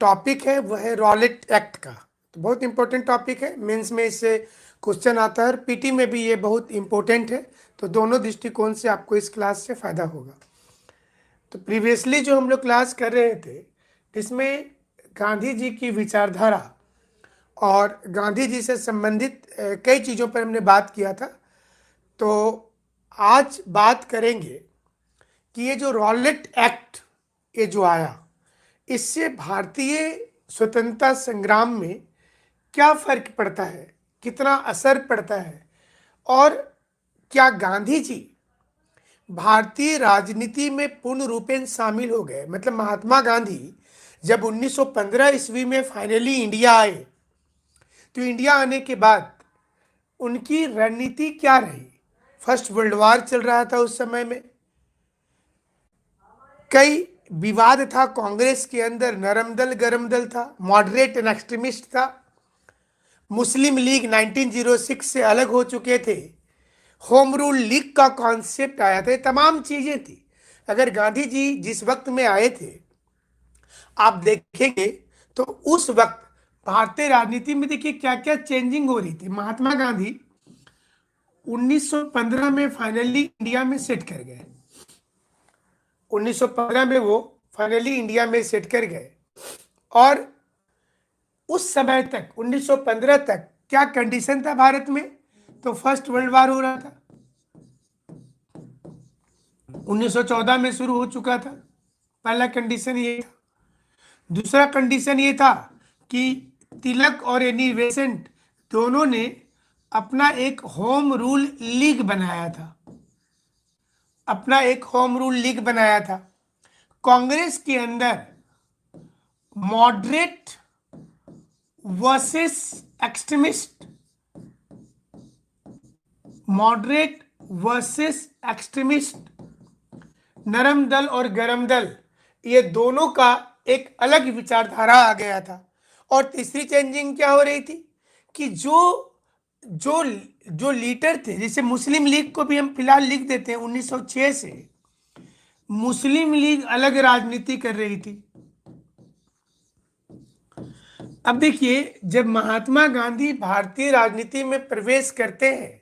Topic है वह है रॉलेट एक्ट का। तो बहुत इंपॉर्टेंट टॉपिक है, मेंस में इससे क्वेश्चन आता है और पीटी में भी ये बहुत इंपॉर्टेंट है। तो दोनों दृष्टिकोण से आपको इस क्लास से फायदा होगा। तो प्रीवियसली जो हम लोग क्लास कर रहे थे इसमें गांधी जी की विचारधारा और गांधी जी से संबंधित कई चीज़ों पर हमने बात किया था। तो आज बात करेंगे कि ये जो रॉलेट एक्ट ये जो आया, इससे भारतीय स्वतंत्रता संग्राम में क्या फर्क पड़ता है, कितना असर पड़ता है, और क्या गांधी जी भारतीय राजनीति में पूर्ण रूपेण शामिल हो गए। मतलब महात्मा गांधी जब 1915 ईस्वी में फाइनली इंडिया आए, तो इंडिया आने के बाद उनकी रणनीति क्या रही। फर्स्ट वर्ल्ड वॉर चल रहा था उस समय में, कई विवाद था कांग्रेस के अंदर, नरम दल गरम दल था, मॉडरेट एंड एक्सट्रीमिस्ट था, मुस्लिम लीग 1906 से अलग हो चुके थे, होम रूल लीग का कॉन्सेप्ट आया था, तमाम चीजें थी। अगर गांधी जी जिस वक्त में आए थे आप देखेंगे तो उस वक्त भारतीय राजनीति में देखिए क्या क्या चेंजिंग हो रही थी। महात्मा गांधी 1915 में फाइनली इंडिया में सेट कर गए। 1915 में वो फाइनली इंडिया में सेट कर गए और उस समय तक 1915 तक क्या कंडीशन था भारत में। तो फर्स्ट वर्ल्ड वॉर हो रहा था, 1914 में शुरू हो चुका था। पहला कंडीशन ये था। दूसरा कंडीशन ये था कि तिलक और एनी बेसेंट दोनों ने अपना एक होम रूल लीग बनाया था, अपना एक होम रूल लीग बनाया था। कांग्रेस के अंदर moderate versus extremist, moderate versus extremist, नरम दल और गरम दल, ये दोनों का एक अलग विचारधारा आ गया था। और तीसरी चेंजिंग क्या हो रही थी कि जो जो जो लीडर थे, जैसे मुस्लिम लीग को भी हम फिलहाल लिख देते हैं, 1906 से मुस्लिम लीग अलग राजनीति कर रही थी। अब देखिए जब महात्मा गांधी भारतीय राजनीति में प्रवेश करते हैं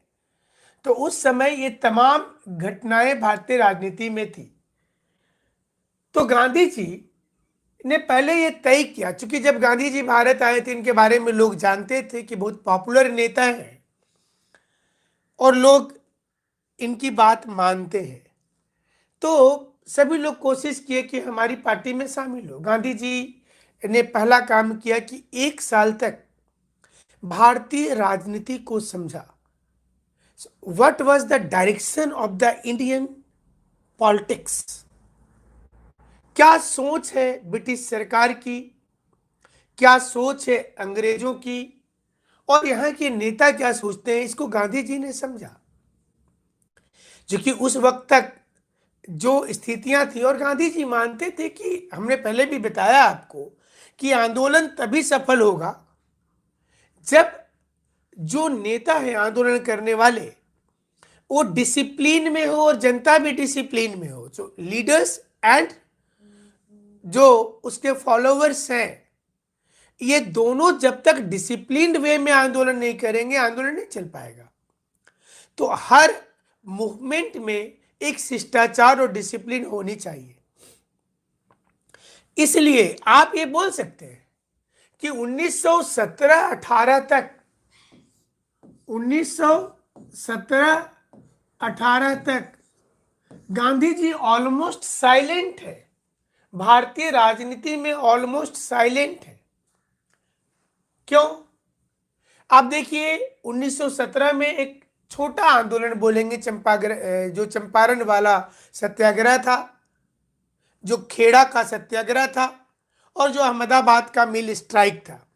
तो उस समय ये तमाम घटनाएं भारतीय राजनीति में थी। तो गांधी जी ने पहले ये तय किया, चूंकि जब गांधी जी भारत आए थे इनके बारे में लोग जानते थे कि बहुत पॉपुलर नेता हैं और लोग इनकी बात मानते हैं, तो सभी लोग कोशिश किए कि हमारी पार्टी में शामिल हो। गांधी जी ने पहला काम किया कि 1 साल तक भारतीय राजनीति को समझा। What was the direction of the Indian politics, क्या सोच है ब्रिटिश सरकार की, क्या सोच है अंग्रेजों की, और यहाँ के नेता क्या सोचते हैं, इसको गांधी जी ने समझा। जो कि उस वक्त तक जो स्थितियां थी, और गांधी जी मानते थे कि हमने पहले भी बताया आपको कि आंदोलन तभी सफल होगा जब जो नेता है आंदोलन करने वाले वो डिसिप्लिन में हो और जनता भी डिसिप्लिन में हो। जो लीडर्स एंड जो उसके फॉलोअर्स हैं, ये दोनों जब तक डिसिप्लिन्ड वे में आंदोलन नहीं करेंगे आंदोलन नहीं चल पाएगा। तो हर मूवमेंट में एक शिष्टाचार और डिसिप्लिन होनी चाहिए। इसलिए आप ये बोल सकते हैं कि 1917-18 तक, 1917-18 तक गांधी जी ऑलमोस्ट साइलेंट है, भारतीय राजनीति में ऑलमोस्ट साइलेंट है। क्यों? आप देखिए 1917 में एक छोटा आंदोलन बोलेंगे, जो चंपारण वाला सत्याग्रह था, जो खेड़ा का सत्याग्रह था, और जो अहमदाबाद का मिल स्ट्राइक था।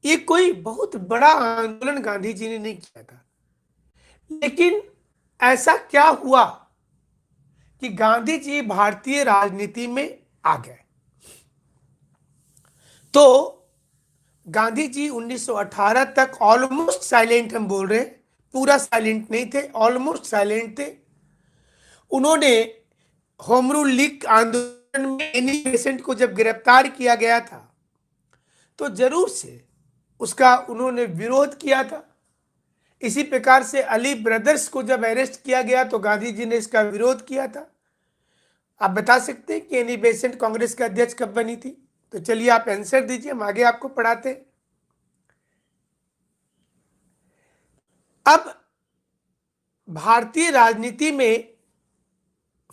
ये कोई बहुत बड़ा आंदोलन गांधी जी ने नहीं किया था। लेकिन ऐसा क्या हुआ कि गांधी जी भारतीय राजनीति में आ गए। तो गांधी जी 1918 तक ऑलमोस्ट साइलेंट, हम बोल रहे हैं पूरा साइलेंट नहीं थे, ऑलमोस्ट साइलेंट थे। उन्होंने होम रूल लीग आंदोलन में एनी बेसेंट को जब गिरफ्तार किया गया था तो जरूर से उसका उन्होंने विरोध किया था। इसी प्रकार से अली ब्रदर्स को जब अरेस्ट किया गया तो गांधी जी ने इसका विरोध किया था। आप बता सकते हैं कि एनी बेसेंट कांग्रेस के अध्यक्ष कब बनी थी? तो चलिए आप आंसर दीजिए, हम आगे आपको पढ़ाते हैं। अब भारतीय राजनीति में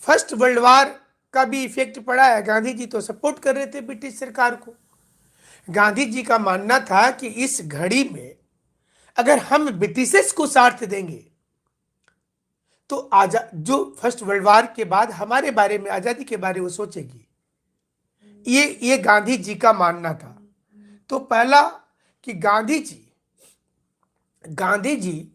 फर्स्ट वर्ल्ड वार का भी इफेक्ट पड़ा है। गांधी जी तो सपोर्ट कर रहे थे ब्रिटिश सरकार को। गांधी जी का मानना था कि इस घड़ी में अगर हम ब्रिटिशर्स को साथ देंगे तो जो फर्स्ट वर्ल्ड वार के बाद हमारे बारे में, आजादी के बारे में वो सोचेगी। ये गांधी जी का मानना था। तो पहला कि गांधी जी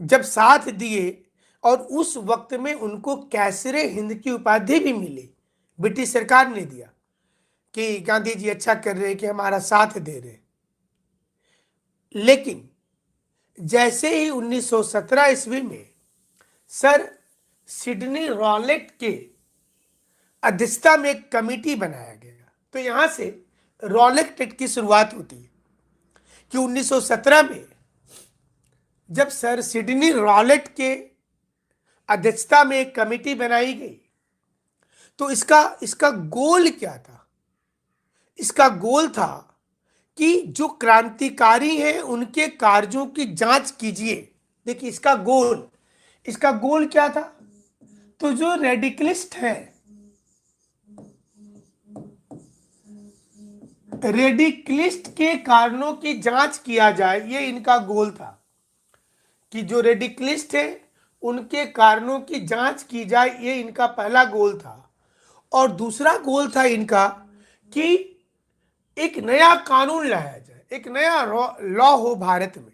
जब साथ दिए और उस वक्त में उनको कैसरे हिंद की उपाधि भी मिली, ब्रिटिश सरकार ने दिया कि गांधी जी अच्छा कर रहे कि हमारा साथ दे रहे। लेकिन जैसे ही 1917 ईस्वी में सर सिडनी रॉलेट के अध्यक्षता में एक कमेटी बनाया गया, तो यहां से रॉलेट एक्ट की शुरुआत होती है कि 1917 में जब सर सिडनी रॉलेट के अध्यक्षता में एक कमेटी बनाई गई तो इसका गोल क्या था? इसका गोल था कि जो क्रांतिकारी हैं उनके कार्यों की जांच कीजिए। देखिए इसका गोल क्या था? तो जो रेडिकलिस्ट हैं, रेडिकलिस्ट के कारणों की जांच किया जाए, ये इनका गोल था कि जो रेडिकलिस्ट है उनके कारणों की जांच की जाए। ये इनका पहला गोल था। और दूसरा गोल था इनका कि एक नया कानून लाया जाए, एक नया लॉ हो भारत में।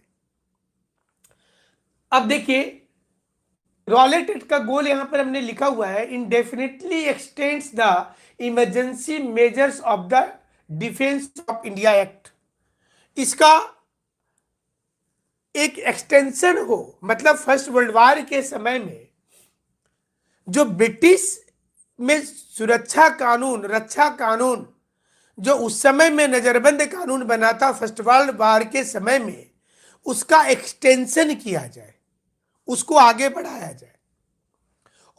अब देखिए रॉलेट एक्ट का गोल यहां पर हमने लिखा हुआ है, इंडेफिनिटली x tends the emergency measures of the defence of India act. इसका एक एक्सटेंशन हो, मतलब फर्स्ट वर्ल्ड वार के समय में जो ब्रिटिश में सुरक्षा कानून, रक्षा कानून, जो उस समय में नजरबंद कानून बना था फर्स्ट वर्ल्ड वार के समय में, उसका एक्सटेंशन किया जाए, उसको आगे बढ़ाया जाए।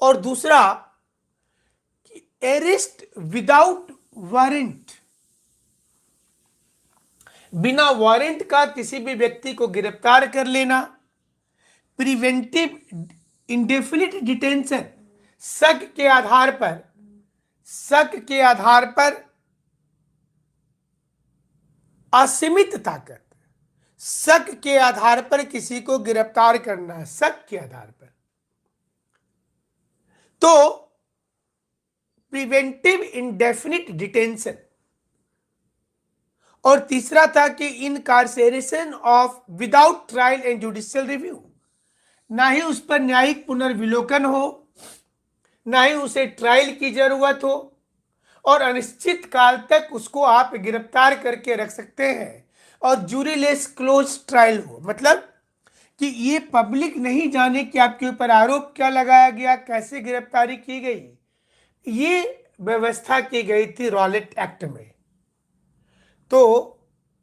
और दूसरा कि अरेस्ट विदाउट वारंट, बिना वारंट का किसी भी व्यक्ति को गिरफ्तार कर लेना, प्रिवेंटिव इंडेफिनिट डिटेंशन, शक के आधार पर असीमित ताकत, शक के आधार पर किसी को गिरफ्तार करना, शक के आधार पर। तो प्रिवेंटिव इंडेफिनिट डिटेंशन। और तीसरा था कि incarceration of without trial and judicial review, ना ही उस पर न्यायिक पुनर्विलोकन हो, ना ही उसे ट्रायल की जरूरत हो, और अनिश्चित काल तक उसको आप गिरफ्तार करके रख सकते हैं, और जूरीलेस क्लोज ट्रायल हो, मतलब कि ये पब्लिक नहीं जाने कि आपके ऊपर आरोप क्या लगाया गया, कैसे गिरफ्तारी की गई। ये व्यवस्था की गई थी रॉलेट एक्ट में। तो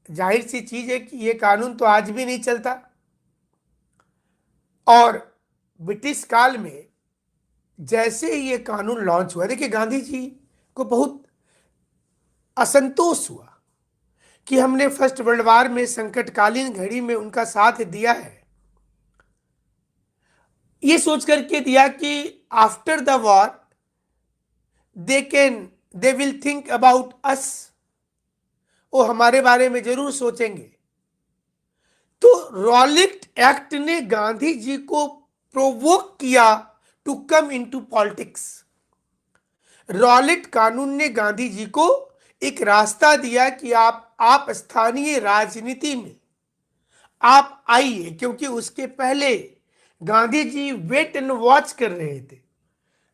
जाहिर सी चीज है कि ये कानून तो आज भी नहीं चलता। और ब्रिटिश काल में जैसे ही ये कानून लॉन्च हुआ, देखिए गांधी जी को बहुत असंतोष हुआ कि हमने फर्स्ट वर्ल्ड वार में संकटकालीन घड़ी में उनका साथ दिया है। ये सोच करके दिया कि after the war they will think about us, वो हमारे बारे में जरूर सोचेंगे। तो रॉलेट एक्ट ने गांधी जी को प्रोवोक किया to come into politics. Rowlatt कानून ने गांधी जी को एक रास्ता दिया कि आप स्थानीय राजनीति में आप आइए, क्योंकि उसके पहले Gandhi ji wait and watch कर रहे थे।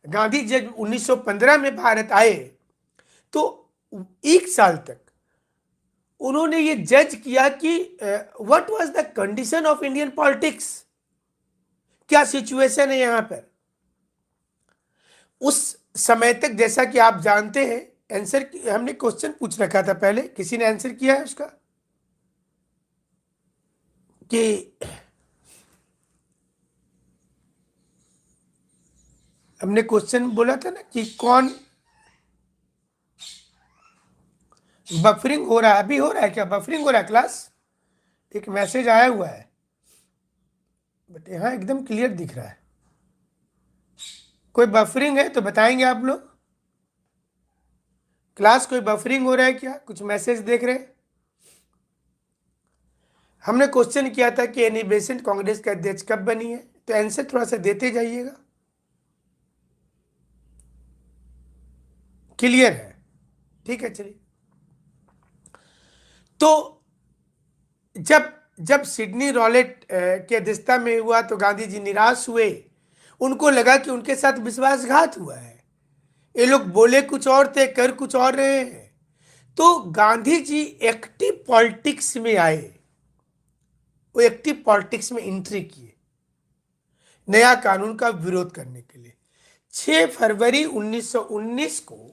गांधी जब 1915 में भारत आए तो एक साल तक उन्होंने ये जज किया कि what was the condition of Indian politics, क्या सिचुएशन है यहां पर। उस समय तक जैसा कि आप जानते हैं आंसर हमने क्वेश्चन पूछ रखा था पहले, किसी ने आंसर किया है उसका कि हमने क्वेश्चन बोला था ना कि कौन बफरिंग हो रहा है, अभी हो रहा है क्या, बफरिंग हो रहा है क्लास? एक मैसेज आया हुआ है बट यहां एकदम क्लियर दिख रहा है। कोई बफरिंग है तो बताएंगे आप लोग। क्लास कोई बफरिंग हो रहा है क्या, कुछ मैसेज देख रहे हैं? हमने क्वेश्चन किया था कि एनी बेसेंट कांग्रेस का अध्यक्ष कब बनी है, तो आंसर थोड़ा सा देते जाइएगा। क्लियर है? ठीक है, चलिए। तो जब जब सिडनी रॉलेट की अध्यक्षता में हुआ तो गांधी जी निराश हुए। उनको लगा कि उनके साथ विश्वासघात हुआ है, ये लोग बोले कुछ और थे, कर कुछ और रहे हैं। तो गांधी जी एक्टिव पॉलिटिक्स में आए, वो एक्टिव पॉलिटिक्स में एंट्री किए नया कानून का विरोध करने के लिए। 6 फरवरी 1919 को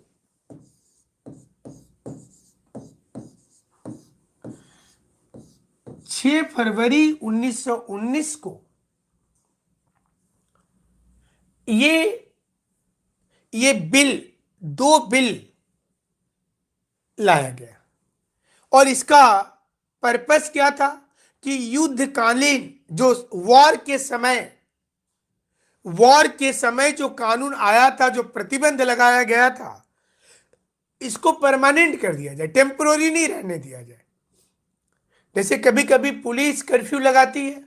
6 फरवरी 1919 को ये बिल, 2 बिल लाया गया। और इसका पर्पस क्या था कि युद्धकालीन जो वॉर के समय जो कानून आया था, जो प्रतिबंध लगाया गया था, इसको परमानेंट कर दिया जाए, टेम्पोररी नहीं रहने दिया जाए। जैसे कभी कभी पुलिस कर्फ्यू लगाती है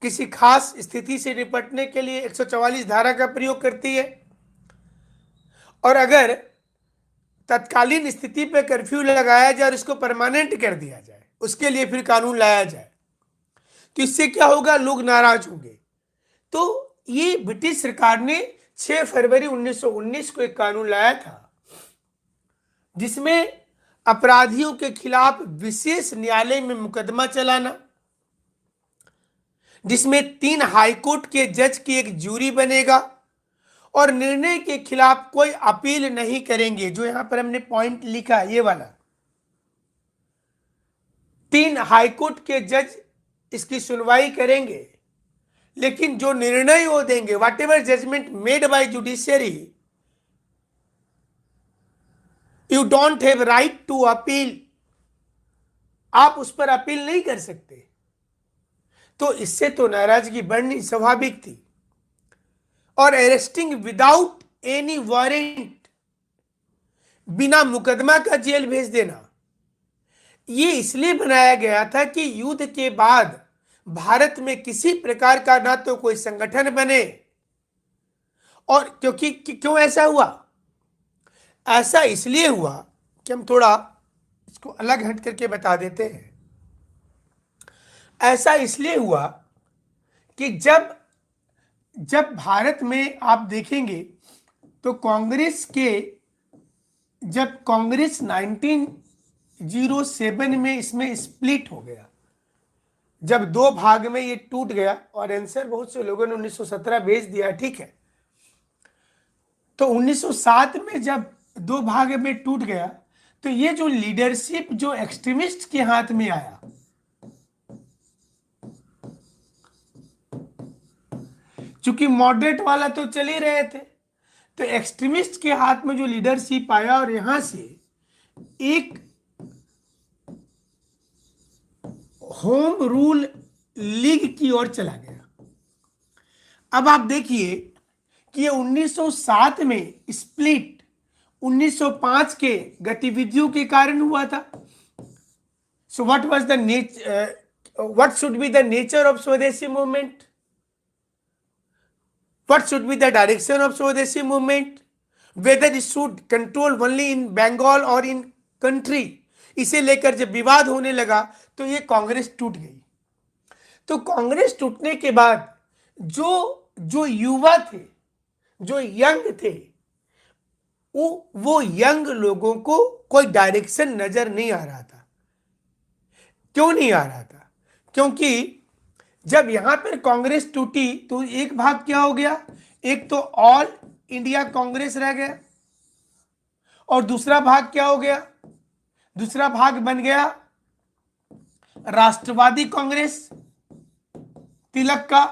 किसी खास स्थिति से निपटने के लिए, 144 धारा का प्रयोग करती है, और अगर तत्कालीन स्थिति पर कर्फ्यू लगाया जाए और इसको परमानेंट कर दिया जाए, उसके लिए फिर कानून लाया जाए, तो इससे क्या होगा, लोग नाराज होंगे। तो ये ब्रिटिश सरकार ने 6 फरवरी 1919 को एक कानून लाया था जिसमें अपराधियों के खिलाफ विशेष न्यायालय में मुकदमा चलाना, जिसमें 3 हाईकोर्ट के जज की एक जूरी बनेगा और निर्णय के खिलाफ कोई अपील नहीं करेंगे। जो यहां पर हमने पॉइंट लिखा ये वाला, 3 हाईकोर्ट के जज इसकी सुनवाई करेंगे, लेकिन जो निर्णय वो देंगे, whatever judgment made by judiciary, you don't have right to appeal, आप उस पर अपील नहीं कर सकते। तो इससे तो नाराजगी बढ़नी स्वाभाविक थी। और अरेस्टिंग विदाउट एनी वारंट, बिना मुकदमा का जेल भेज देना, ये इसलिए बनाया गया था कि युद्ध के बाद भारत में किसी प्रकार का ना तो कोई संगठन बने, और क्यों ऐसा हुआ, ऐसा इसलिए हुआ कि हम थोड़ा इसको अलग हट करके बता देते हैं। ऐसा इसलिए हुआ कि जब भारत में आप देखेंगे तो जब कांग्रेस 1907 में इसमें स्प्लिट हो गया, जब 2 भाग में ये टूट गया, और आंसर बहुत से लोगों ने 1917 भेज दिया, ठीक है। तो 1907 में जब 2 भाग में टूट गया, तो ये जो लीडरशिप जो एक्सट्रीमिस्ट के हाथ में आया, क्योंकि मॉडरेट वाला तो चल ही रहे थे, तो एक्सट्रीमिस्ट के हाथ में जो लीडरशिप आया और यहां से एक होम रूल लीग की ओर चला गया। अब आप देखिए कि ये 1907 में स्प्लिट 1905 के गतिविधियों के कारण हुआ था। So what should be the nature of स्वदेशी movement, what should be the direction of Swadeshi movement, whether it should control only in Bengal or in country, इसे लेकर जब विवाद होने लगा तो ये कांग्रेस टूट गई। तो कांग्रेस टूटने के बाद जो युवा थे, जो यंग थे, वो यंग लोगों को कोई डायरेक्शन नजर नहीं आ रहा था। क्यों नहीं आ रहा था? क्योंकि जब यहां पर कांग्रेस टूटी तो एक भाग क्या हो गया, एक तो ऑल इंडिया कांग्रेस रह गया, और दूसरा भाग क्या हो गया? दूसरा भाग बन गया राष्ट्रवादी कांग्रेस तिलक का।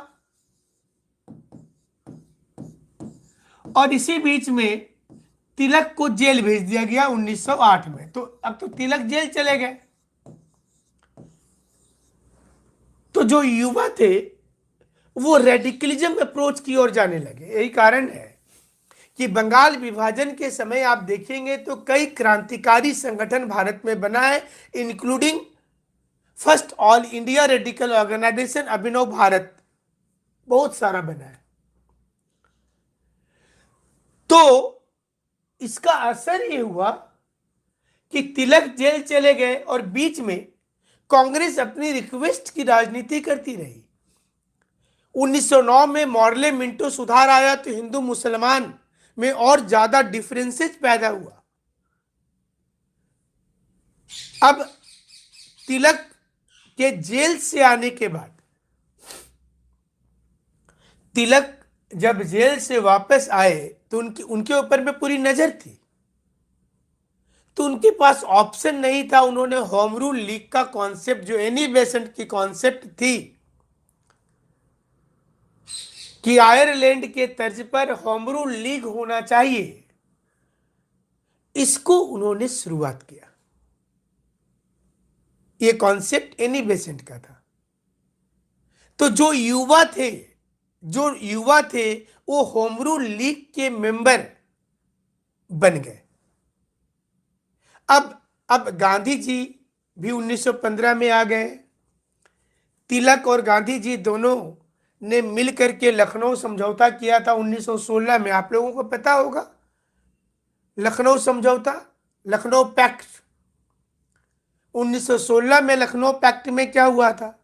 और इसी बीच में तिलक को जेल भेज दिया गया 1908 में। तो अब तो तिलक जेल चले गए। तो जो युवा थे वो रेडिकलिज्म अप्रोच की ओर जाने लगे। यही कारण है कि बंगाल विभाजन के समय आप देखेंगे तो कई क्रांतिकारी संगठन भारत में बना है, including first all India radical organisation Abhinav Bharat, बहुत सारा बना है। तो इसका असर ये हुआ कि तिलक जेल चले गए और बीच में कांग्रेस अपनी रिक्वेस्ट की राजनीति करती रही। 1909 में मॉर्ले मिंटो सुधार आया तो हिंदू मुसलमान में और ज्यादा डिफरेंसेस पैदा हुआ। अब तिलक के जेल से आने के बाद, तिलक जब जेल से वापस आए तो उनके ऊपर में पूरी नजर थी, तो उनके पास ऑप्शन नहीं था। उन्होंने होम रूल लीग का कॉन्सेप्ट, जो एनी बेसेंट की कॉन्सेप्ट थी कि आयरलैंड के तर्ज पर होम रूल लीग होना चाहिए, इसको उन्होंने शुरुआत किया। ये कॉन्सेप्ट एनी बेसेंट का था। तो जो युवा थे वो होम रूल लीग के मेंबर बन गए। अब गांधी जी भी 1915 में आ गए। तिलक और गांधी जी दोनों ने मिलकर के लखनऊ समझौता किया था 1916 में। आप लोगों को पता होगा लखनऊ समझौता, लखनऊ पैक्ट। 1916 में लखनऊ पैक्ट में क्या हुआ था?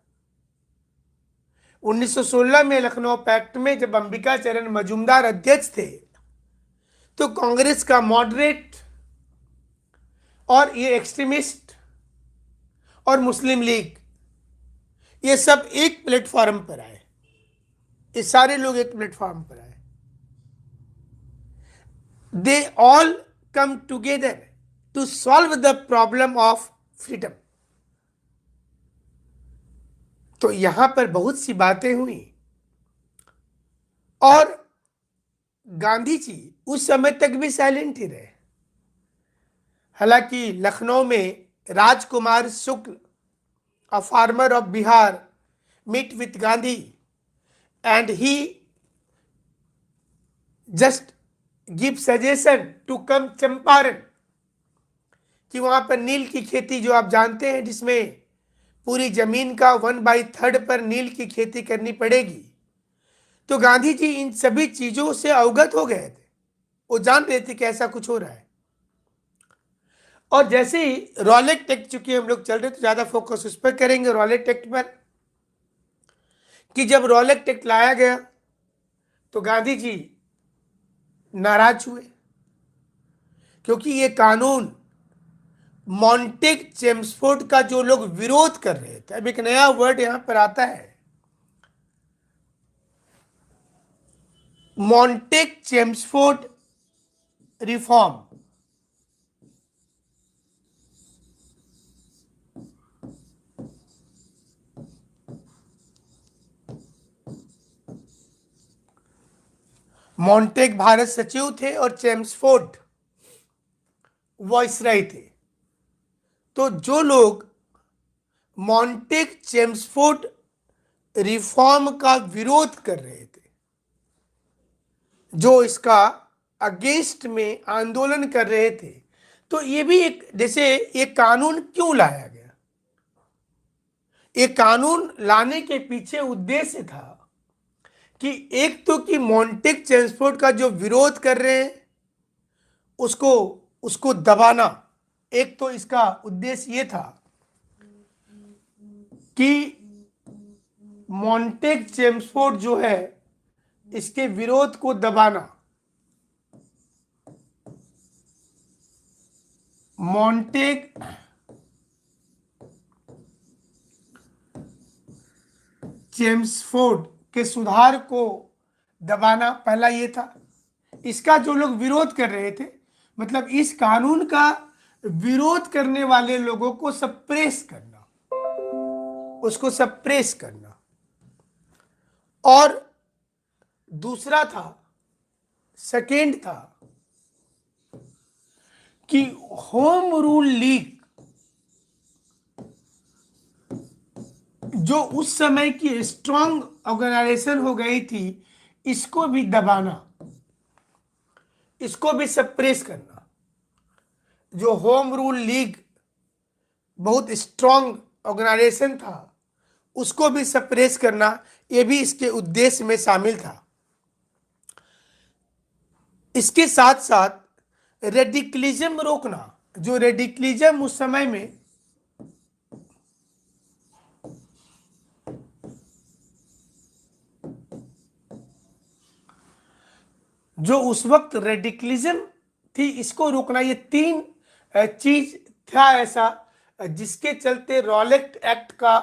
1916 में लखनऊ पैक्ट में जब अंबिका चरण मजूमदार अध्यक्ष थे तो कांग्रेस का मॉडरेट और ये एक्सट्रीमिस्ट और मुस्लिम लीग, ये सब एक प्लेटफॉर्म पर आए। ये सारे लोग एक प्लेटफॉर्म पर आए। They all come together to solve the problem of freedom. तो यहां पर बहुत सी बातें हुई और गांधी जी उस समय तक भी साइलेंट ही रहे। हालांकि लखनऊ में Rajkumar Shukla, a farmer of Bihar, meet with Gandhi and he just give suggestion to come Champaran, कि वहां पर नील की खेती, जो आप जानते हैं, जिसमें पूरी जमीन का 1/3 पर नील की खेती करनी पड़ेगी। तो गांधी जी इन सभी चीजों से अवगत हो गए थे। वो जान रहे थे कि ऐसा कुछ हो रहा है। और जैसे ही रॉलेट एक्ट, चूंकि हम लोग चल रहे तो ज्यादा फोकस उस पर करेंगे, रॉलेट एक्ट पर, कि जब रॉलेट एक्ट लाया गया तो गांधी जी नाराज हुए, क्योंकि ये कानून मॉन्टेग चेम्सफोर्ड का जो लोग विरोध कर रहे थे। अब एक नया वर्ड यहां पर आता है, Montague Chelmsford reform. Montague Bharat सचिव थे और चेम्सफोर्ड वॉइसराय थे। तो जो लोग मॉन्टेग चेम्सफोर्ड रिफॉर्म का विरोध कर रहे थे, जो इसका अगेंस्ट में आंदोलन कर रहे थे, तो ये भी एक, जैसे ये कानून क्यों लाया गया? ये कानून लाने के पीछे उद्देश्य था कि एक तो कि मॉन्टेग चेम्सफोर्ड का जो विरोध कर रहे हैं उसको उसको दबाना। एक तो इसका उद्देश्य ये था कि मॉन्टेग चेम्सफोर्ड जो है इसके विरोध को दबाना। मॉन्टेग चेम्सफोर्ड के सुधार को दबाना पहला ये था। इसका जो लोग विरोध कर रहे थे, मतलब इस कानून का विरोध करने वाले लोगों को सप्रेस करना, उसको सप्रेस करना। और दूसरा था, सेकेंड था कि होम रूल लीग जो उस समय की स्ट्रांग ऑर्गेनाइजेशन हो गई थी, इसको भी दबाना, इसको भी सप्रेस करना। जो होम रूल लीग बहुत स्ट्रांग ऑर्गेनाइजेशन था, उसको भी सप्रेस करना, यह भी इसके उद्देश्य में शामिल था। इसके साथ साथ रेडिकलिज्म रोकना। जो रेडिकलिज्म उस समय में जो उस वक्त रेडिकलिज्म थी, इसको रोकना, ये तीन चीज था ऐसा जिसके चलते रॉलेट एक्ट का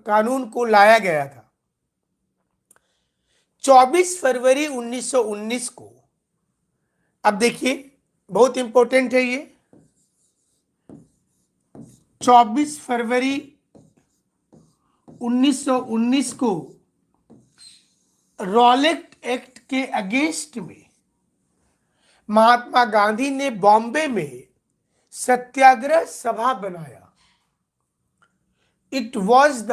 कानून को लाया गया था। 24 फरवरी 1919 को, अब देखिए बहुत इंपॉर्टेंट है ये, 24 फरवरी 1919 को रॉलेट एक्ट के अगेंस्ट में महात्मा गांधी ने बॉम्बे में सत्याग्रह सभा बनाया। It was the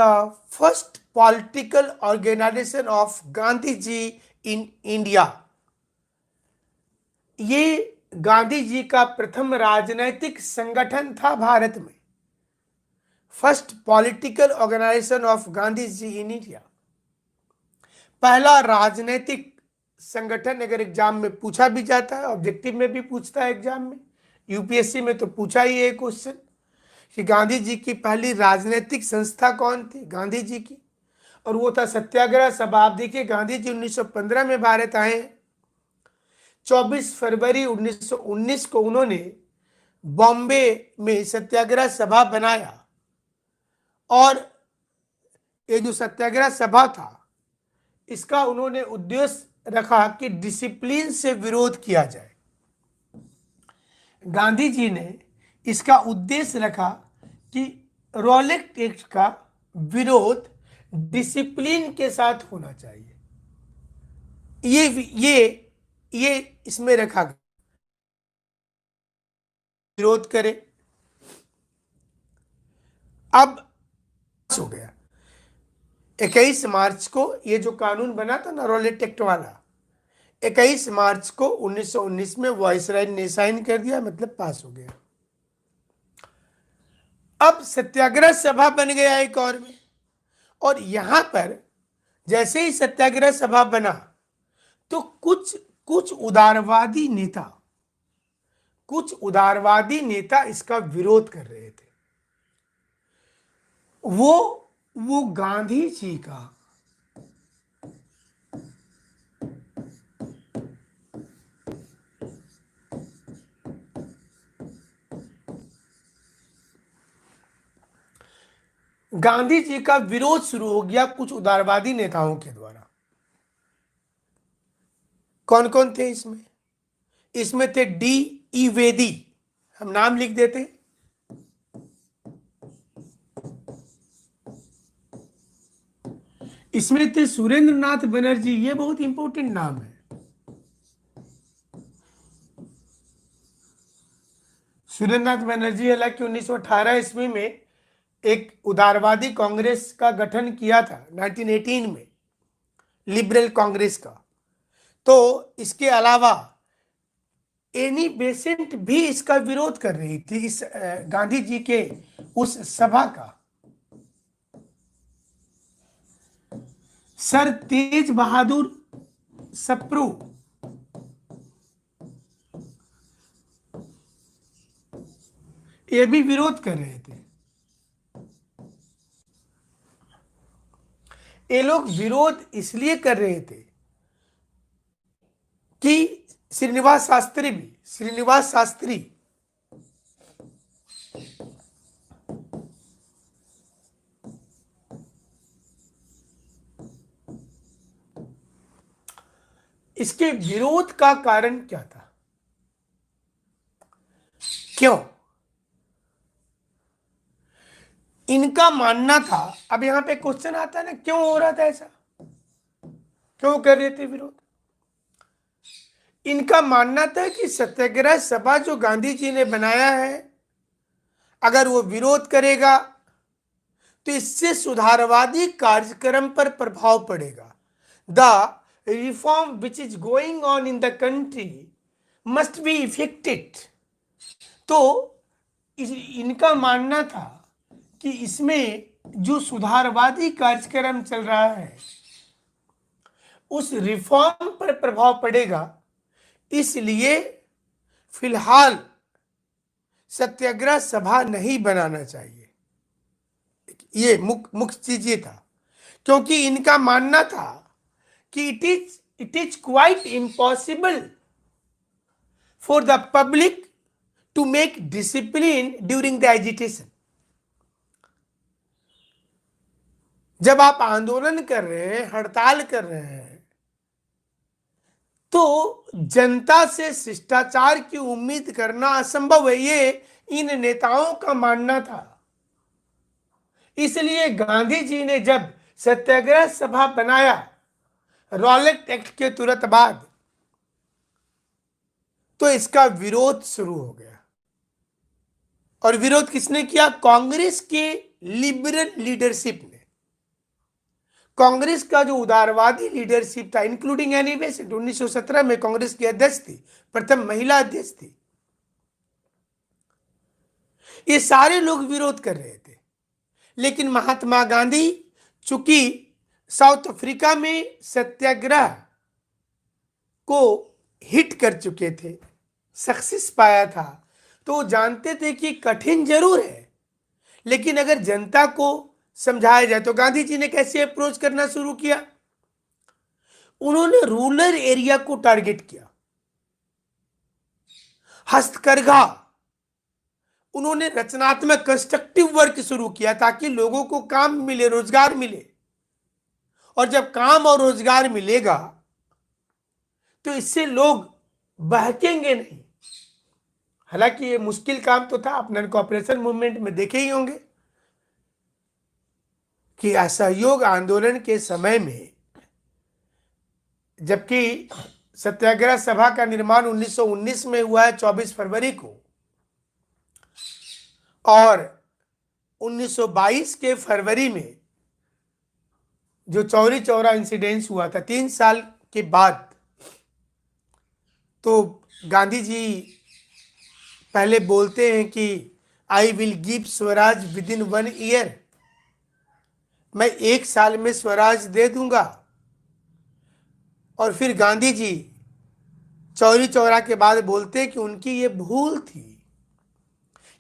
first political organization of Gandhi ji in India. ये गांधी जी का प्रथम राजनैतिक संगठन था भारत में। First political organization of Gandhi ji in India, पहला राजनैतिक संगठन। अगर एग्जाम में पूछा भी जाता है, ऑब्जेक्टिव में भी पूछता है एग्जाम में, यूपीएससी में तो पूछा ही है क्वेश्चन कि गांधी जी की पहली राजनीतिक संस्था कौन थी, गांधी जी की, और वो था सत्याग्रह सभा। आप देखिए गांधी जी 1915 में भारत आए हैं, 24 फरवरी 1919 को उन्होंने बॉम्बे में सत्याग्रह सभा बनाया। और ये जो सत्याग्रह सभा था, इसका उन्होंने उद्देश्य रखा कि डिसिप्लिन से विरोध किया जाए। गांधी जी ने इसका उद्देश्य रखा कि रॉलेट एक्ट का विरोध डिसिप्लिन के साथ होना चाहिए। ये इसमें रखा गया, विरोध करे। अब हो गया 21 मार्च को ये जो कानून बना था ना रॉलेट एक्ट वाला, 21 मार्च को 1919 में वायसराय ने साइन कर दिया, मतलब पास हो गया। अब सत्याग्रह सभा बन गया एक और में, और यहां पर जैसे ही सत्याग्रह सभा बना तो कुछ कुछ उदारवादी नेता इसका विरोध कर रहे थे। वो गांधी जी का विरोध शुरू हो गया कुछ उदारवादी नेताओं के द्वारा। कौन कौन थे इसमें? इसमें थे D.E. वेदी, हम नाम लिख देते हैं। इसमें थे सुरेंद्र नाथ बनर्जी, ये बहुत इंपॉर्टेंट नाम है। सुरेंद्र नाथ बनर्जी हालांकि 1918 ईस्वी में एक उदारवादी कांग्रेस का गठन किया था 1918 में, लिबरल कांग्रेस का। तो इसके अलावा एनी बेसेंट भी इसका विरोध कर रही थी, इस गांधी जी के उस सभा का। सर तेज बहादुर सप्रू, ये भी विरोध कर रहे थे। ये लोग विरोध इसलिए कर रहे थे कि श्रीनिवास शास्त्री इसके विरोध का कारण क्या था? क्यों? इनका मानना था, अब यहां पे क्वेश्चन आता है ना, क्यों हो रहा था ऐसा, क्यों कर रहे थे विरोध? इनका मानना था कि सत्याग्रह सभा जो गांधी जी ने बनाया है, अगर वो विरोध करेगा तो इससे सुधारवादी कार्यक्रम पर प्रभाव पड़ेगा। The reform which is going on in the country must be affected. तो इनका मानना था कि इसमें जो सुधारवादी कार्यक्रम चल रहा है उस रिफॉर्म पर प्रभाव पड़ेगा, इसलिए फिलहाल सत्याग्रह सभा नहीं बनाना चाहिए। ये मुख्य चीज ये था, क्योंकि इनका मानना था कि it is quite impossible for the public to make discipline during the agitation. जब आप आंदोलन कर रहे हैं, हड़ताल कर रहे हैं, तो जनता से शिष्टाचार की उम्मीद करना असंभव है, ये इन नेताओं का मानना था। इसलिए गांधी जी ने जब सत्याग्रह सभा बनाया रॉलेट एक्ट के तुरंत बाद, तो इसका विरोध शुरू हो गया। और विरोध किसने किया? कांग्रेस के लिबरल लीडरशिप ने। कांग्रेस का जो उदारवादी लीडरशिप था, इंक्लूडिंग एनी बेसेंट, 1917 में कांग्रेस की अध्यक्ष थी, प्रथम महिला अध्यक्ष थी, ये सारे लोग विरोध कर रहे थे। लेकिन महात्मा गांधी चूंकि साउथ अफ्रीका में सत्याग्रह को हिट कर चुके थे, सक्सेस पाया था, तो वो जानते थे कि कठिन जरूर है, लेकिन अगर जनता को समझाया जाए तो गांधी जी ने कैसे अप्रोच करना शुरू किया? उन्होंने रूरल एरिया को टारगेट किया, हस्तकरघा, उन्होंने रचनात्मक कंस्ट्रक्टिव वर्क शुरू किया ताकि लोगों को काम मिले, रोजगार मिले। और जब काम और रोजगार मिलेगा तो इससे लोग बहकेंगे नहीं। हालांकि ये मुश्किल काम तो था, आप नॉन कॉपरेशन मूवमेंट में देखे ही होंगे कि असहयोग आंदोलन के समय में, जबकि सत्याग्रह सभा का निर्माण 1919 में हुआ है 24 फरवरी को, और 1922 के फरवरी में जो चौरी चौरा इंसिडेंस हुआ था 3 साल के बाद, तो गांधी जी पहले बोलते हैं कि I will give Swaraj with in 1 year, मैं 1 साल में स्वराज दे दूंगा। और फिर गांधी जी चौरी चौरा के बाद बोलते हैं कि उनकी ये भूल थी,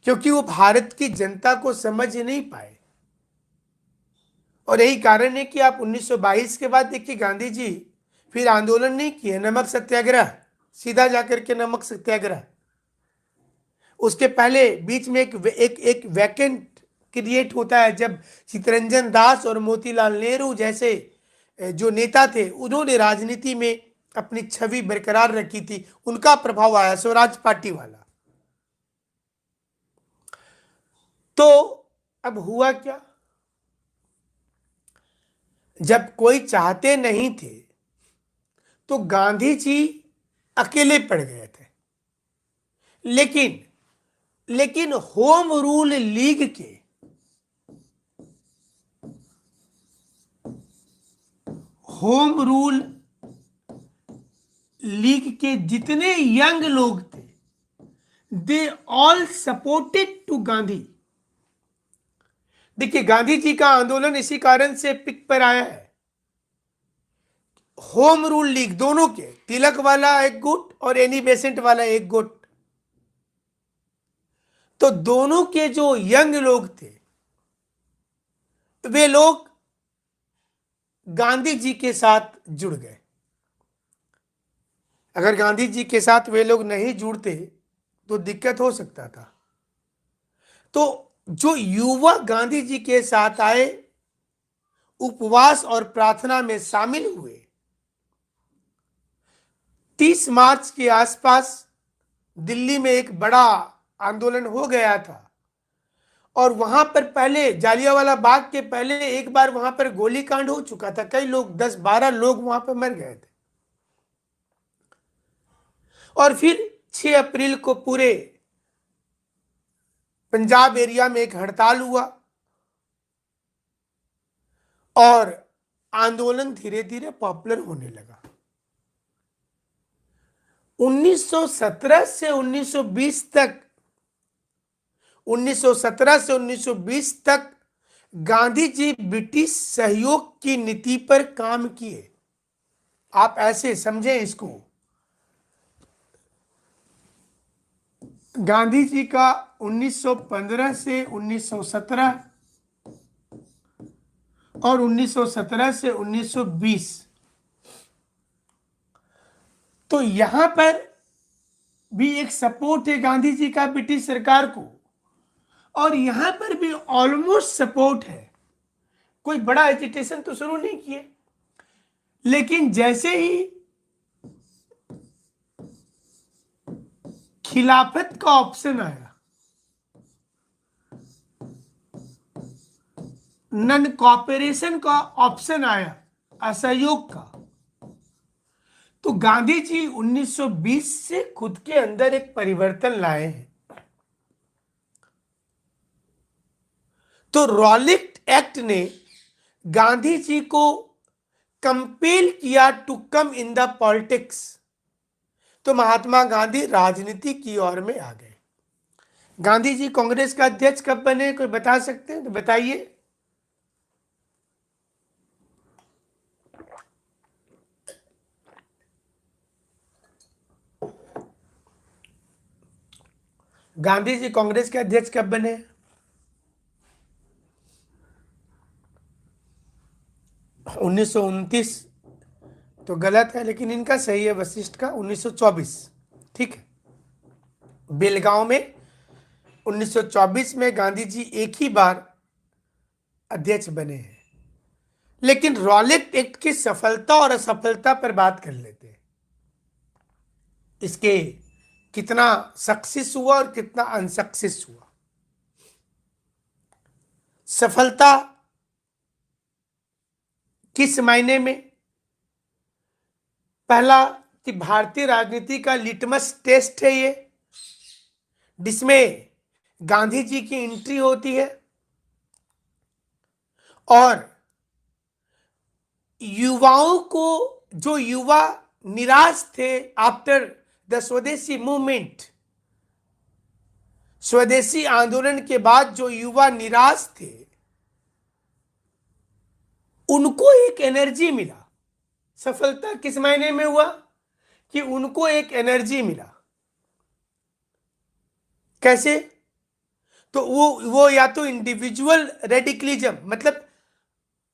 क्योंकि वो भारत की जनता को समझ नहीं पाए। और यही कारण है कि आप 1922 के बाद देखिए गांधी जी फिर आंदोलन नहीं किए, नमक सत्याग्रह, सीधा जाकर के नमक सत्याग्रह। उसके पहले बीच में एक वैकेंट क्रिएट होता है, जब चित्तरंजन दास और मोतीलाल नेहरू जैसे जो नेता थे उन्होंने राजनीति में अपनी छवि बरकरार रखी थी, उनका प्रभाव आया स्वराज पार्टी वाला। तो अब हुआ क्या? जब कोई चाहते नहीं थे तो गांधी जी अकेले पड़ गए थे। लेकिन होम रूल लीग के जितने यंग लोग थे, they all supported to Gandhi. देखिए गांधी जी का आंदोलन इसी कारण से पिक पर आया है। होम रूल लीग दोनों के, तिलक वाला एक गुट और एनी बेसेंट वाला एक गुट, तो दोनों के जो यंग लोग थे वे लोग गांधी जी के साथ जुड़ गए। अगर गांधी जी के साथ वे लोग नहीं जुड़ते तो दिक्कत हो सकता था। तो जो युवा गांधी जी के साथ आए, उपवास और प्रार्थना में शामिल हुए, 30 मार्च के आसपास दिल्ली में एक बड़ा आंदोलन हो गया था, और वहां पर पहले जालियांवाला बाग के पहले एक बार वहां पर गोलीकांड हो चुका था, कई लोग 10-12 लोग वहां पर मर गए थे। और फिर 6 अप्रैल को पूरे पंजाब एरिया में एक हड़ताल हुआ और आंदोलन धीरे धीरे पॉपुलर होने लगा। 1917 से 1920 तक 1917 से 1920 तक गांधी जी ब्रिटिश सहयोग की नीति पर काम किए। आप ऐसे समझें इसको, गांधी जी का 1915 से 1917 और 1917 से 1920, तो यहां पर भी एक सपोर्ट है गांधी जी का ब्रिटिश सरकार को, और यहां पर भी ऑलमोस्ट सपोर्ट है। कोई बड़ा एजिटेशन तो शुरू नहीं किए, लेकिन जैसे ही खिलाफत का ऑप्शन आया, नन कॉपरेशन का ऑप्शन आया, असहयोग का, तो गांधी जी 1920 से खुद के अंदर एक परिवर्तन लाए हैं। तो रॉलिट एक्ट ने गांधी जी को कंपेल किया to come in the politics. तो महात्मा गांधी राजनीति की ओर में आ गए। गांधी जी कांग्रेस का अध्यक्ष कब बने, कोई बता सकते हैं तो बताइए। गांधी जी कांग्रेस के अध्यक्ष कब बने? 1929 तो गलत है, लेकिन इनका सही है वशिष्ठ का 1924। ठीक है, बेलगांव में 1924 में गांधी जी एक ही बार अध्यक्ष बने हैं। लेकिन रॉलिट एक्ट की सफलता और असफलता पर बात कर लेते हैं। इसके कितना सक्सेस हुआ और कितना अनसक्सेस हुआ। सफलता किस मायने में? पहला कि भारतीय राजनीति का लिटमस टेस्ट है ये, जिसमें गांधी जी की एंट्री होती है और युवाओं को, जो युवा निराश थे आफ्टर द स्वदेशी मूवमेंट, स्वदेशी आंदोलन के बाद जो युवा निराश थे, उनको एक एनर्जी मिला। सफलता किस मायने में हुआ कि उनको एक एनर्जी मिला। कैसे? तो वो या तो इंडिविजुअल रेडिकलिज्म, मतलब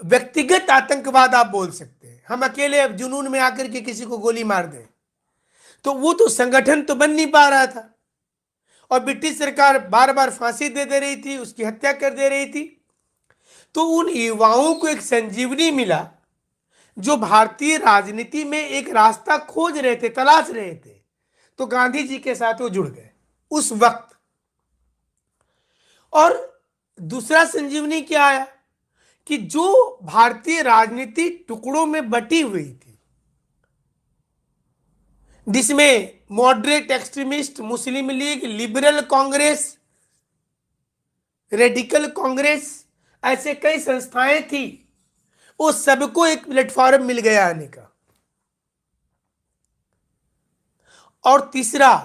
व्यक्तिगत आतंकवाद आप बोल सकते हैं। हम अकेले अब जुनून में आकर के किसी को गोली मार दें, तो वो तो संगठन तो बन नहीं पा रहा था, और ब्रिटिश सरकार बार बार फांसी दे रही थी, उसकी हत्या कर दे रही थी। तो उन युवाओं को एक संजीवनी मिला जो भारतीय राजनीति में एक रास्ता खोज रहे थे, तलाश रहे थे। तो गांधी जी के साथ वो जुड़ गए उस वक्त। और दूसरा संजीवनी क्या आया कि जो भारतीय राजनीति टुकड़ों में बटी हुई थी, जिसमें moderate extremist, Muslim League, liberal Congress, radical Congress, ऐसे कई संस्थाएं थी, वो सबको एक प्लेटफॉर्म मिल गया आने का। और तीसरा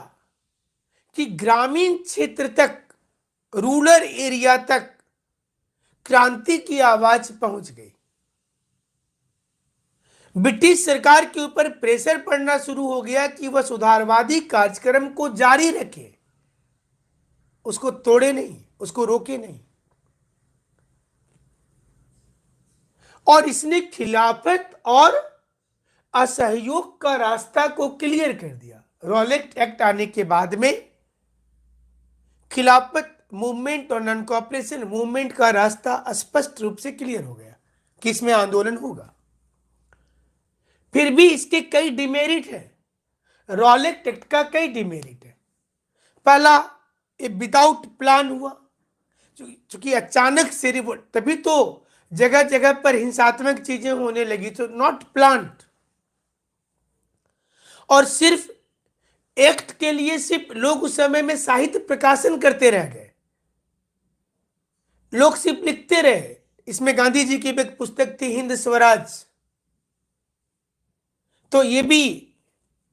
कि ग्रामीण क्षेत्र तक, रूरल एरिया तक क्रांति की आवाज पहुंच गई। ब्रिटिश सरकार के ऊपर प्रेशर पड़ना शुरू हो गया कि वह सुधारवादी कार्यक्रम को जारी रखे, उसको तोड़े नहीं, उसको रोके नहीं। और इसने खिलाफत और असहयोग का रास्ता को क्लियर कर दिया। रॉलिट एक्ट आने के बाद में खिलाफत मूवमेंट और नॉन कॉपरेशन मूवमेंट का रास्ता स्पष्ट रूप से क्लियर हो गया कि इसमें आंदोलन होगा। फिर भी इसके कई डिमेरिट है। रॉलिट एक्ट का कई डिमेरिट है। पहला ये विदाउट प्लान हुआ, क्योंकि अचानक से रिवोल्ट, तभी तो जगह जगह पर हिंसात्मक चीजें होने लगी, तो नॉट प्लान्ड। और सिर्फ एक्ट के लिए सिर्फ लोग उस समय में साहित्य प्रकाशन करते रह गए, लोग सिर्फ लिखते रहे। इसमें गांधी जी की एक पुस्तक थी हिंद स्वराज, तो ये भी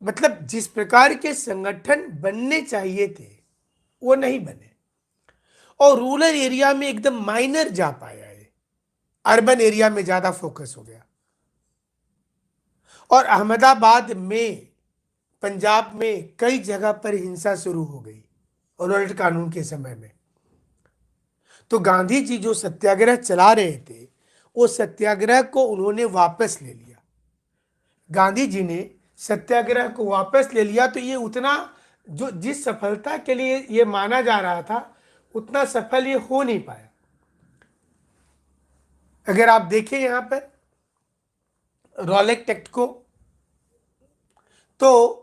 मतलब जिस प्रकार के संगठन बनने चाहिए थे वो नहीं बने, और रूरल एरिया में एकदम माइनर जा पाया है, अर्बन एरिया में ज्यादा फोकस हो गया। और अहमदाबाद में, पंजाब में कई जगह पर हिंसा शुरू हो गई रॉयल्ट कानून के समय में। तो गांधी जी जो सत्याग्रह चला रहे थे, वो सत्याग्रह को उन्होंने वापस ले लिया। गांधी जी ने सत्याग्रह को वापस ले लिया, तो ये उतना, जो जिस सफलता के लिए ये माना जा रहा था, उतना सफल ये हो नहीं पाया। अगर आप देखें यहां पर रॉलेट एक्ट को, तो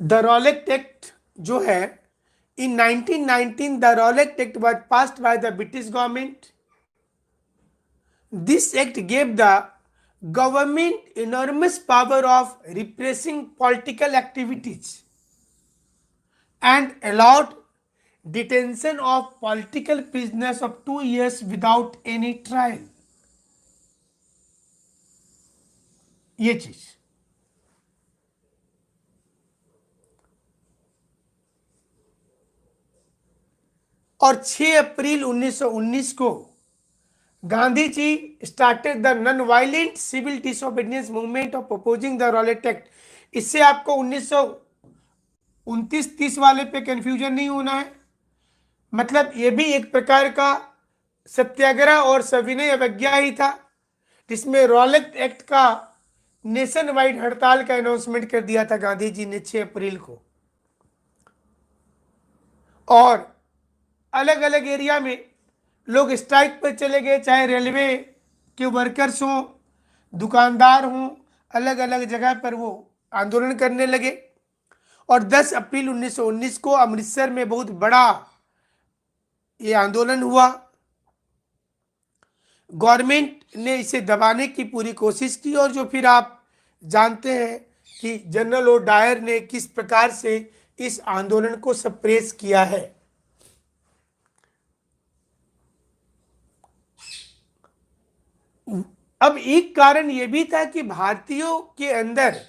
द रॉलेट एक्ट जो है, इन 1919 the Rowlatt act was passed by the British government. This act gave the government enormous power of repressing political activities and allowed detention of political prisoners of 2 years without any trial. ये चीज, और 6 April 1919 को Gandhi ji started the non violent civil disobedience movement of opposing the Rowlatt Act. इससे आपको 1929-30 वाले पे confusion नहीं होना है। मतलब ये भी एक प्रकार का सत्याग्रह और सविनय अवज्ञा ही था, जिसमें रॉलेट एक्ट का नेशन वाइड हड़ताल का अनाउंसमेंट कर दिया था गांधी जी ने 6 अप्रैल को। और अलग अलग एरिया में लोग स्ट्राइक पर चले गए, चाहे रेलवे के वर्कर्स हों, दुकानदार हों, अलग अलग जगह पर वो आंदोलन करने लगे। और 10 अप्रैल 1919 को अमृतसर में बहुत बड़ा ये आंदोलन हुआ। गवर्नमेंट ने इसे दबाने की पूरी कोशिश की, और जो फिर आप जानते हैं कि जनरल ओ डायर ने किस प्रकार से इस आंदोलन को सप्रेस किया है। अब एक कारण यह भी था कि भारतीयों के अंदर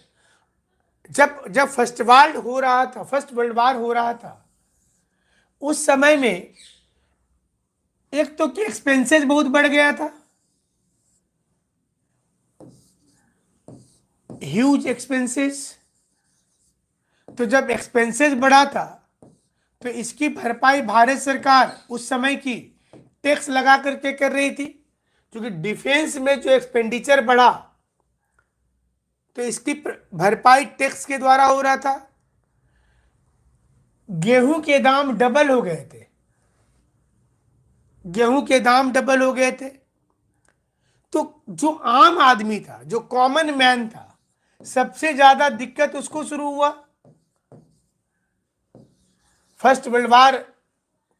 जब जब फर्स्ट वर्ल्ड वार हो रहा था, उस समय में एक तो कि एक्सपेंसेस बहुत बढ़ गया था, ह्यूज एक्सपेंसेस। तो जब एक्सपेंसेस बढ़ा था, तो इसकी भरपाई भारत सरकार उस समय की टैक्स लगा करके कर रही थी, क्योंकि डिफेंस में जो एक्सपेंडिचर बढ़ा, तो इसकी भरपाई टैक्स के द्वारा हो रहा था। गेहूं के दाम डबल हो गए थे, गेहूं के दाम डबल हो गए थे। तो जो आम आदमी था, जो कॉमन मैन था, सबसे ज्यादा दिक्कत उसको शुरू हुआ फर्स्ट वर्ल्ड वार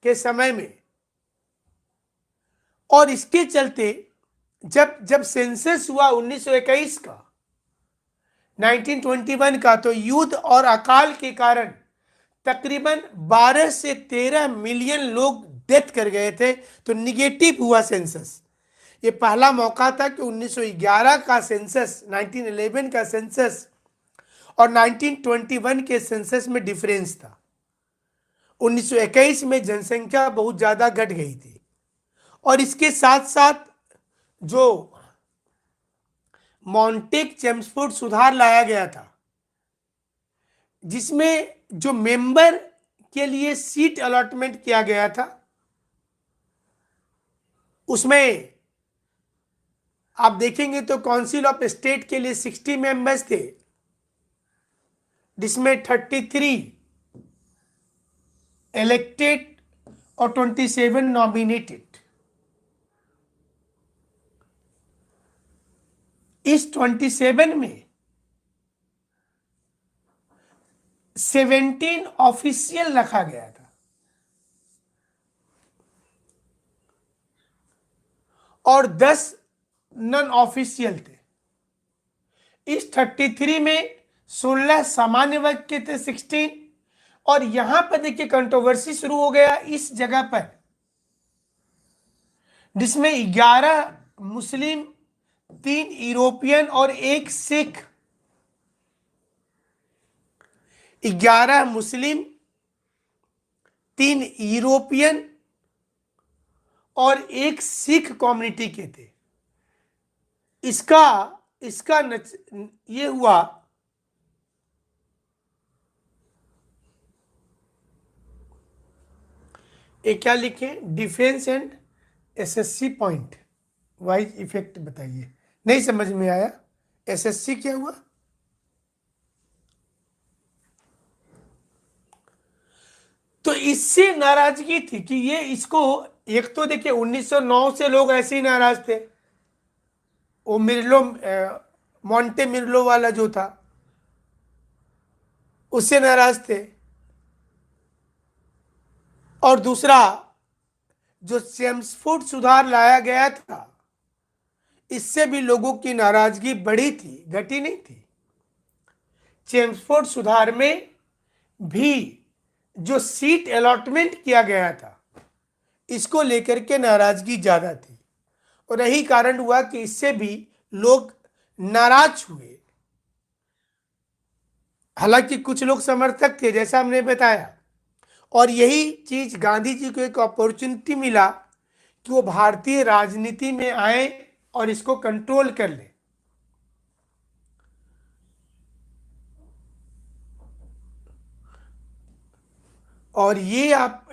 के समय में। और इसके चलते जब जब सेंसस हुआ 1921 का, 1921 का, तो युद्ध और अकाल के कारण तकरीबन 12 से 13 मिलियन लोग डेथ कर गए थे। तो निगेटिव हुआ सेंसस। ये पहला मौका था कि 1911 का सेंसस, 1911 का सेंसस और 1921 के सेंसस में डिफरेंस था। 1921 में जनसंख्या बहुत ज्यादा घट गई थी, और इसके साथ साथ जो मॉन्टेक चेम्सफोर्ड सुधार लाया गया था, जिसमें जो मेंबर के लिए सीट अलॉटमेंट किया गया था, उसमें आप देखेंगे तो काउंसिल ऑफ स्टेट के लिए 60 मेंबर्स थे, जिसमें 33 इलेक्टेड और 27 नॉमिनेटेड। इस 27 में 17 ऑफिशियल रखा गया था और 10 नॉन ऑफिशियल थे। इस 33 में 16 सामान्य वर्ग के थे, 16। और यहां पर देखिए कंट्रोवर्सी शुरू हो गया इस जगह पर, जिसमें 11 मुस्लिम, 3 यूरोपियन और 1 सिख, 11 मुस्लिम, 3 यूरोपियन और 1 सिख कम्युनिटी के थे। इसका इसका ये हुआ ये क्या लिखे, defence and SSC point wise effect बताइए। नहीं समझ में आया, एसएससी क्या हुआ? तो इससे नाराजगी थी कि ये इसको, एक तो देखिए 1909 से लोग ऐसे ही नाराज थे, वो मिर्लो, मोंटे मिर्लो वाला जो था उससे नाराज थे। और दूसरा जो चेम्सफोर्ड सुधार लाया गया था, इससे भी लोगों की नाराजगी बढ़ी थी, घटी नहीं थी। चेम्सफोर्ड सुधार में भी जो सीट अलॉटमेंट किया गया था, इसको लेकर के नाराजगी ज्यादा थी और यही कारण हुआ कि इससे भी लोग नाराज हुए। हालांकि कुछ लोग समर्थक थे जैसा हमने बताया, और यही चीज गांधी जी को एक अपॉर्चुनिटी मिला कि वो भारतीय राजनीति में आए और इसको कंट्रोल कर ले। और ये आप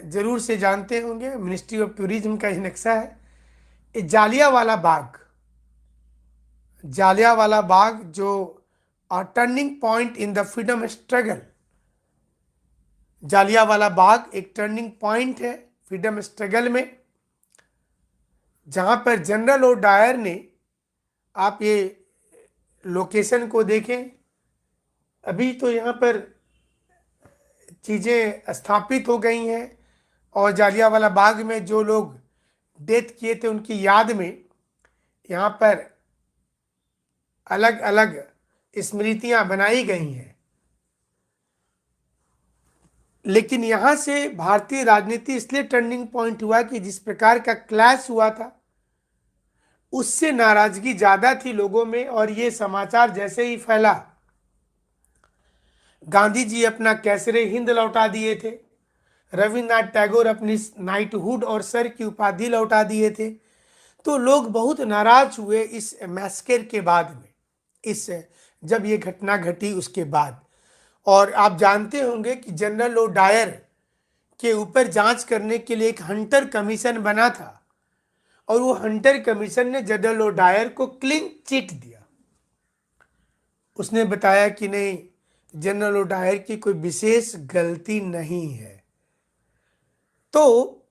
जरूर से जानते होंगे, मिनिस्ट्री ऑफ टूरिज्म का ये नक्शा है। ये जालियांवाला बाग, जालियांवाला बाग जो turning point in the freedom struggle, Jallianwala Bagh एक टर्निंग पॉइंट है फ्रीडम स्ट्रगल में, जहां पर जनरल ओ डायर ने, आप ये लोकेशन को देखें, अभी तो यहाँ पर चीज़ें स्थापित हो गई हैं और जालियांवाला बाग में जो लोग डेथ किए थे उनकी याद में यहाँ पर अलग अलग स्मृतियां बनाई गई हैं। लेकिन यहाँ से भारतीय राजनीति इसलिए टर्निंग पॉइंट हुआ कि जिस प्रकार का क्लैश हुआ था उससे नाराजगी ज्यादा थी लोगों में, और ये समाचार जैसे ही फैला, गांधी जी अपना कैसरे हिंद लौटा दिए थे, रविन्द्रनाथ टैगोर अपनी नाइटहुड और सर की उपाधि लौटा दिए थे। तो लोग बहुत नाराज हुए इस मैस्कर के बाद में, इस जब ये घटना घटी उसके बाद। और आप जानते होंगे कि जनरल ओ डायर के ऊपर जांच करने के लिए एक हंटर कमीशन बना था, और वो हंटर कमीशन ने जनरल ओ डायर को क्लीन चिट दिया। उसने बताया कि नहीं, जनरल ओ डायर की कोई विशेष गलती नहीं है। तो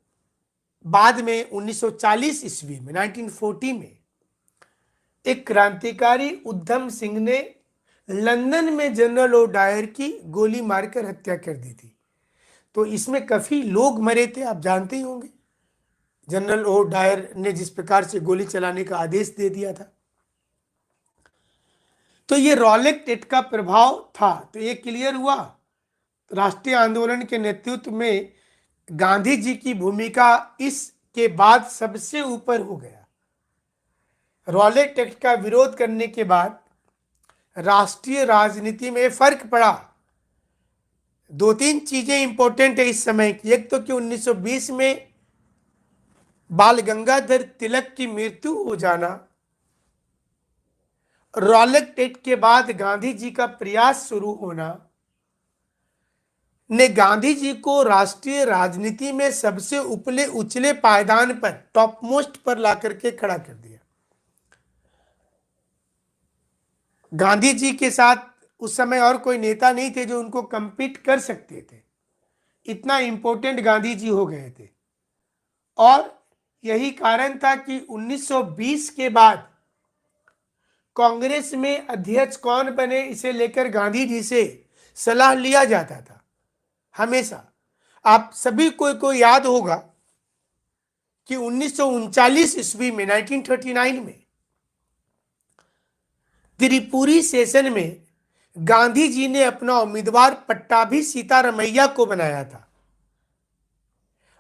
बाद में 1940 ईस्वी में, 1940 में, एक क्रांतिकारी उधम सिंह ने लंदन में जनरल ओ डायर की गोली मारकर हत्या कर दी थी। तो इसमें काफी लोग मरे थे, आप जानते ही होंगे। जनरल ओ डायर ने जिस प्रकार से गोली चलाने का आदेश दे दिया था, तो ये रॉलेट एक्ट का प्रभाव था। तो ये क्लियर हुआ, राष्ट्रीय आंदोलन के नेतृत्व में गांधी जी की भूमिका इसके बाद सबसे ऊपर हो गया। रॉलेट एक्ट का विरोध करने के बाद राष्ट्रीय राजनीति में फर्क पड़ा। 2-3 चीजें इंपॉर्टेंट है इस समय की। एक तो कि 1920 में बाल गंगाधर तिलक की मृत्यु हो जाना, रॉलेट एक्ट के बाद गांधी जी का प्रयास शुरू होना ने गांधी जी को राष्ट्रीय राजनीति में सबसे उपले उचले पायदान पर, टॉप मोस्ट पर ला करके खड़ा कर दिया। गांधी जी के साथ उस समय और कोई नेता नहीं थे जो उनको कंपीट कर सकते थे, इतना इंपॉर्टेंट गांधी जी हो गए थे। और यही कारण था कि 1920 के बाद कांग्रेस में अध्यक्ष कौन बने, इसे लेकर गांधी जी से सलाह लिया जाता था हमेशा। आप सभी को याद होगा कि 1939 ईस्वी में 1939 में त्रिपुरी सेशन में गांधी जी ने अपना उम्मीदवार पट्टाभी सीतारमैया को बनाया था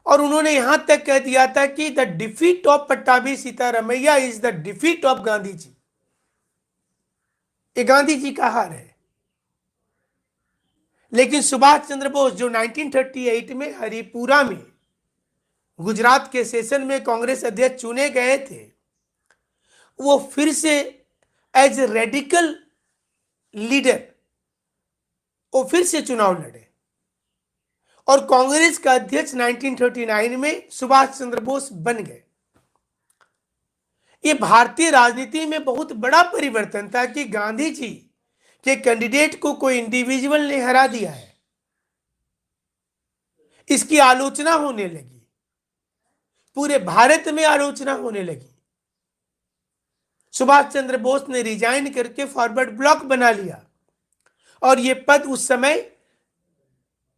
और उन्होंने यहां तक कह दिया था कि the defeat of Pattabhi Sitaramayya is the defeat of Gandhi ji. ये गांधी जी का हार है। लेकिन सुभाष चंद्र बोस जो 1938 में हरिपुरा में गुजरात के सेशन में कांग्रेस अध्यक्ष चुने गए थे, वो फिर से एज ए रेडिकल लीडर वो फिर से चुनाव लड़े और कांग्रेस का अध्यक्ष 1939 में सुभाष चंद्र बोस बन गए। ये भारतीय राजनीति में बहुत बड़ा परिवर्तन था कि गांधी जी के कैंडिडेट को कोई इंडिविजुअल ने हरा दिया है। इसकी आलोचना होने लगी, पूरे भारत में आलोचना होने लगी। सुभाष चंद्र बोस ने रिजाइन करके फॉरवर्ड ब्लॉक बना लिया और यह पद उस समय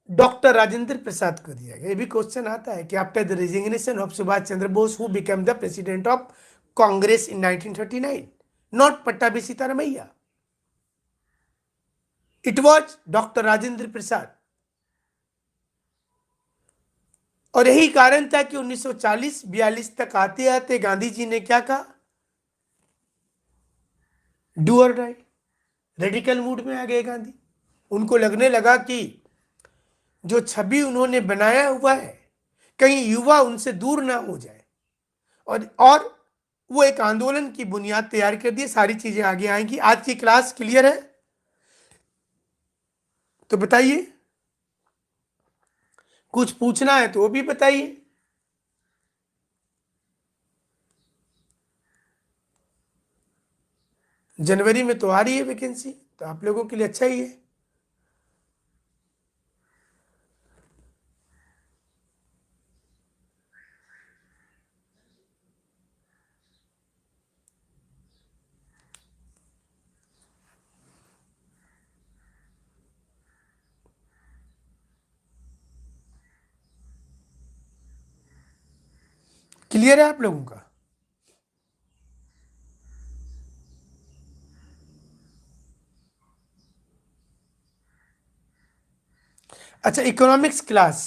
डॉक्टर राजेंद्र प्रसाद को दिया गया। ये भी क्वेश्चन आता है कि after the resignation of Subhash Chandra Bose who become the president of Congress in 1939, not Pattabhi Sitaramayya, it was doctor Rajendra Prasad. और यही कारण था कि 1940-42 तक आते आते गांधी जी ने क्या कहा, डू और डाई, रेडिकल मूड में आ गए गांधी। उनको लगने लगा कि जो छवि उन्होंने बनाया हुआ है कहीं युवा उनसे दूर ना हो जाए, और वो एक आंदोलन की बुनियाद तैयार कर दी। सारी चीजें आगे आएंगी। आज की क्लास क्लियर है तो बताइए, कुछ पूछना है तो वो भी बताइए। जनवरी में तो आ रही है वैकेंसी, तो आप लोगों के लिए अच्छा ही है। क्लियर है आप लोगों का? अच्छा, इकोनॉमिक्स क्लास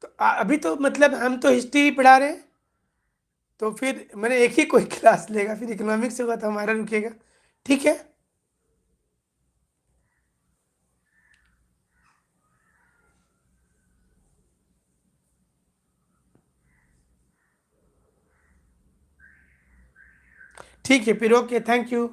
तो अभी तो मतलब हम तो हिस्ट्री पढ़ा रहे हैं, तो फिर मैंने एक ही कोई क्लास लेगा, फिर इकोनॉमिक्स होगा तो हमारा रुकेगा। ठीक है, ठीक है फिर, ओके, थैंक यू।